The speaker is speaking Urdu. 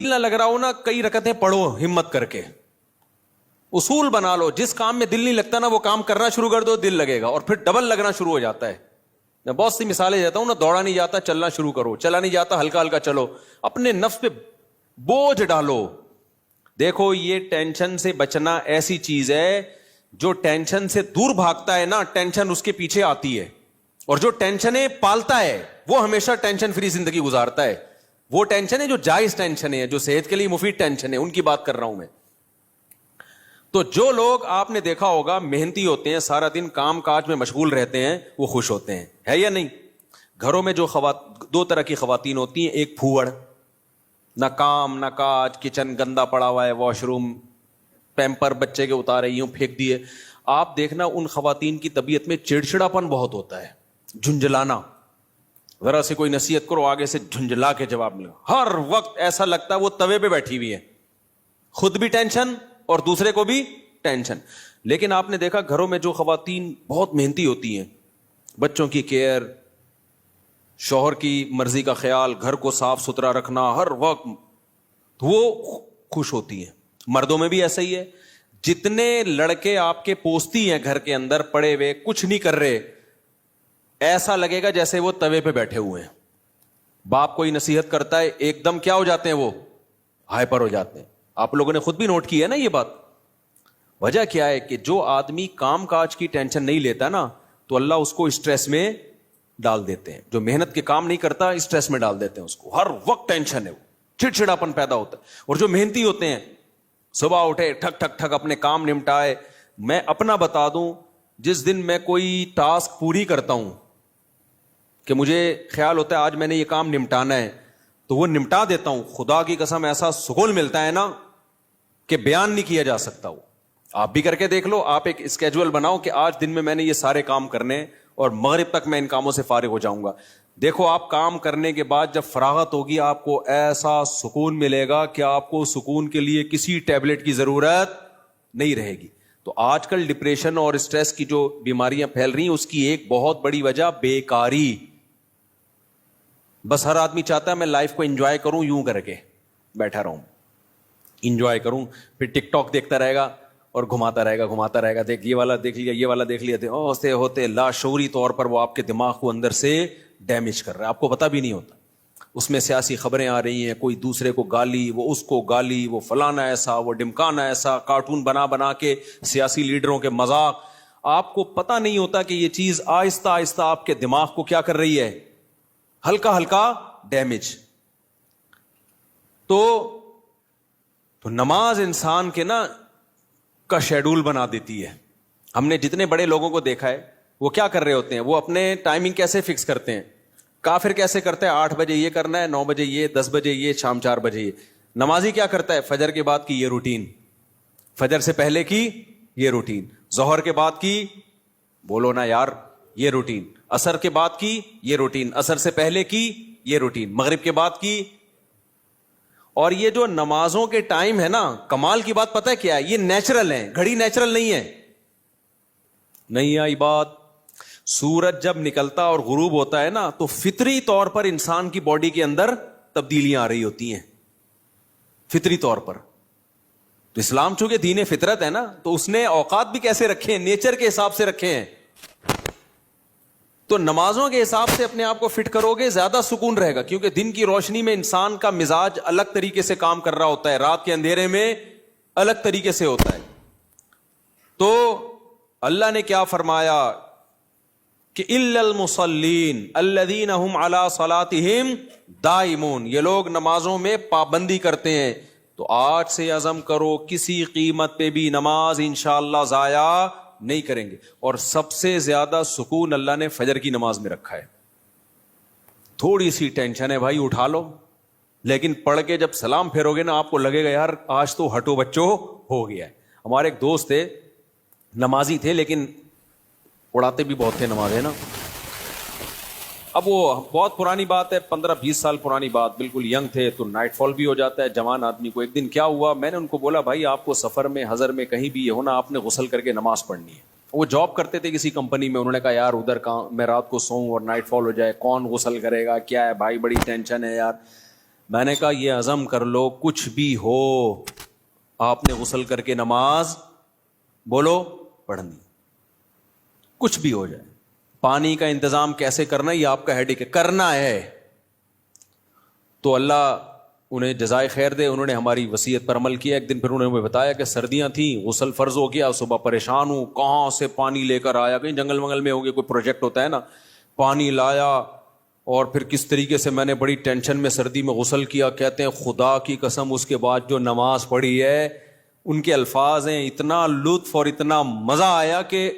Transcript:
نہ لگ رہا ہو نا، کئی رکعتیں پڑھو ہمت کر کے، اصول بنا لو. جس کام میں دل نہیں لگتا نا وہ کام کرنا شروع کر دو، دل لگے گا، اور پھر ڈبل لگنا شروع ہو جاتا ہے. میں بہت سی مثالیں دیتا ہوں نا. دوڑا نہیں جاتا چلنا شروع کرو، چلا نہیں جاتا ہلکا ہلکا چلو، اپنے نفس پہ بوجھ ڈالو. دیکھو یہ ٹینشن سے بچنا ایسی چیز ہے، جو ٹینشن سے دور بھاگتا ہے نا ٹینشن اس کے پیچھے آتی ہے، اور جو ٹینشنیں پالتا ہے وہ ہمیشہ ٹینشن فری زندگی گزارتا ہے. وہ ٹینشن ہے جو جائز ٹینشن ہے، جو صحت کے لیے مفید ٹینشن ہے، ان کی بات کر رہا ہوں میں. تو جو لوگ آپ نے دیکھا ہوگا محنتی ہوتے ہیں، سارا دن کام کاج میں مشغول رہتے ہیں، وہ خوش ہوتے ہیں، ہے یا نہیں؟ گھروں میں جو دو طرح کی خواتین ہوتی ہیں، ایک پھوڑ، نہ کام نہ کاج، کچن گندا پڑا ہوا ہے، واش روم پیمپر بچے کے اتارے یوں پھینک دیے. آپ دیکھنا ان خواتین کی طبیعت میں چڑچڑاپن بہت ہوتا ہے، جھنجھلانا. ذرا سے کوئی نصیحت کرو آگے سے جھنجھلا کے جواب ملے. ہر وقت ایسا لگتا ہے وہ توے پہ بیٹھی ہوئی ہے، خود بھی ٹینشن اور دوسرے کو بھی ٹینشن. لیکن آپ نے دیکھا گھروں میں جو خواتین بہت محنتی ہوتی ہیں، بچوں کی کیئر، شوہر کی مرضی کا خیال، گھر کو صاف ستھرا رکھنا ہر وقت، وہ خوش ہوتی ہیں. مردوں میں بھی ایسا ہی ہے. جتنے لڑکے آپ کے پوستی ہیں گھر کے اندر پڑے ہوئے کچھ نہیں کر رہے، ایسا لگے گا جیسے وہ توے پہ بیٹھے ہوئے ہیں. باپ کوئی نصیحت کرتا ہے ایک دم کیا ہو جاتے ہیں، وہ ہائپر ہو جاتے ہیں. آپ لوگوں نے خود بھی نوٹ کی ہے نا یہ بات. وجہ کیا ہے کہ جو آدمی کام کاج کی ٹینشن نہیں لیتا نا تو اللہ اس کو اسٹریس میں ڈال دیتے ہیں. جو محنت کے کام نہیں کرتا اسٹریس میں ڈال دیتے ہیں اس کو، ہر وقت ٹینشن ہے، وہ چڑچڑاپن پیدا ہوتا ہے. اور جو محنتی ہوتے ہیں صبح اٹھے ٹھک ٹھک ٹھک اپنے کام نمٹائے. میں اپنا بتا دوں، جس دن میں کوئی ٹاسک پوری کرتا ہوں کہ مجھے خیال ہوتا ہے آج میں نے یہ کام نمٹانا ہے تو وہ نمٹا دیتا ہوں. خدا کی قسم ایسا سکون ملتا ہے نا کہ بیان نہیں کیا جا سکتا. وہ آپ بھی کر کے دیکھ لو. آپ ایک اسکیجول بناؤ کہ آج دن میں نے یہ سارے کام کرنے اور مغرب تک میں ان کاموں سے فارغ ہو جاؤں گا. دیکھو آپ کام کرنے کے بعد جب فراغت ہوگی آپ کو ایسا سکون ملے گا کہ آپ کو سکون کے لیے کسی ٹیبلٹ کی ضرورت نہیں رہے گی. تو آج کل ڈپریشن اور اسٹریس کی جو بیماریاں پھیل رہی ہیں اس کی ایک بہت بڑی وجہ بیکاری. بس ہر آدمی چاہتا ہے میں لائف کو انجوائے کروں، یوں کر کے بیٹھا رہوں، انجوائے کروں، پھر ٹک ٹاک دیکھتا رہے گا اور گھماتا رہے گا، دیکھ یہ والا دیکھ لیا، یہ والا دیکھ لیا. ہوتے ہوتے لاشعوری طور پر وہ آپ کے دماغ کو اندر سے ڈیمیج کر رہا ہے، آپ کو پتہ بھی نہیں ہوتا. اس میں سیاسی خبریں آ رہی ہیں، کوئی دوسرے کو گالی، وہ اس کو گالی، وہ فلانا ایسا، وہ ڈمکانا ایسا، کارٹون بنا کے سیاسی لیڈروں کے مذاق. آپ کو پتہ نہیں ہوتا کہ یہ چیز آہستہ آہستہ آپ کے دماغ کو کیا کر رہی ہے، ہلکا ہلکا ڈیمیج. تو نماز انسان کے نا کا شیڈول بنا دیتی ہے. ہم نے جتنے بڑے لوگوں کو دیکھا ہے وہ کیا کر رہے ہوتے ہیں، وہ اپنے ٹائمنگ کیسے فکس کرتے ہیں. کافر کیسے کرتا ہے، 8 بجے یہ کرنا ہے، 9 بجے یہ، 10 بجے یہ، شام 4 بجے یہ. نمازی کیا کرتا ہے، فجر کے بعد کی یہ روٹین، فجر سے پہلے کی یہ روٹین، ظہر کے بعد کی، بولو نا یار، یہ روٹین، عصر کے بعد کی یہ روٹین، عصر سے پہلے کی یہ روٹین، مغرب کے بعد کی. اور یہ جو نمازوں کے ٹائم ہے نا، کمال کی بات پتہ ہے کیا ہے، یہ نیچرل ہے، گھڑی نیچرل نہیں ہے. نہیں آئی بات. سورج جب نکلتا اور غروب ہوتا ہے نا تو فطری طور پر انسان کی باڈی کے اندر تبدیلیاں آ رہی ہوتی ہیں، فطری طور پر. تو اسلام چونکہ دین فطرت ہے نا تو اس نے اوقات بھی کیسے رکھے ہیں، نیچر کے حساب سے رکھے ہیں. تو نمازوں کے حساب سے اپنے آپ کو فٹ کرو گے زیادہ سکون رہے گا، کیونکہ دن کی روشنی میں انسان کا مزاج الگ طریقے سے کام کر رہا ہوتا ہے، رات کے اندھیرے میں الگ طریقے سے ہوتا ہے. تو اللہ نے کیا فرمایا کہ الا المصلین الذین هم علی صلاتهم دائمون، یہ لوگ نمازوں میں پابندی کرتے ہیں. تو آج سے عزم کرو کسی قیمت پہ بھی نماز انشاءاللہ ضائع نہیں کریں گے. اور سب سے زیادہ سکون اللہ نے فجر کی نماز میں رکھا ہے. تھوڑی سی ٹینشن ہے بھائی اٹھا لو، لیکن پڑھ کے جب سلام پھیرو گے نا آپ کو لگے گا یار آج تو ہٹو بچو ہو گیا ہے. ہمارے ایک دوست تھے، نمازی تھے لیکن اڑاتے بھی بہت تھے نماز، ہے نا. اب وہ بہت پرانی بات ہے، 15-20 سال پرانی بات، بالکل ینگ تھے تو نائٹ فال بھی ہو جاتا ہے جوان آدمی کو. ایک دن کیا ہوا، میں نے ان کو بولا بھائی آپ کو سفر میں حضر میں کہیں بھی یہ ہونا، آپ نے غسل کر کے نماز پڑھنی ہے. وہ جاب کرتے تھے کسی کمپنی میں، انہوں نے کہا یار ادھر کہاں میں رات کو سوؤں اور نائٹ فال ہو جائے، کون غسل کرے گا، کیا ہے بھائی بڑی ٹینشن ہے یار. میں نے کہا یہ عزم کر لو کچھ بھی ہو آپ نے غسل کر کے نماز بولو پڑھنی، کچھ بھی ہو جائے. پانی کا انتظام کیسے کرنا یہ آپ کا ہیڈک ہے، کرنا ہے. تو اللہ انہیں جزائے خیر دے، انہوں نے ہماری وصیت پر عمل کیا. ایک دن پھر انہوں نے ہمیں بتایا کہ سردیاں تھیں، غسل فرض ہو گیا، صبح پریشان ہوں کہاں سے پانی لے کر آیا، کہیں جنگل منگل میں ہو گیا، کوئی پروجیکٹ ہوتا ہے نا، پانی لایا اور پھر کس طریقے سے میں نے بڑی ٹینشن میں سردی میں غسل کیا. کہتے ہیں خدا کی قسم اس کے بعد جو نماز پڑھی ہے، ان کے الفاظ ہیں، اتنا لطف اور اتنا مزہ آیا کہ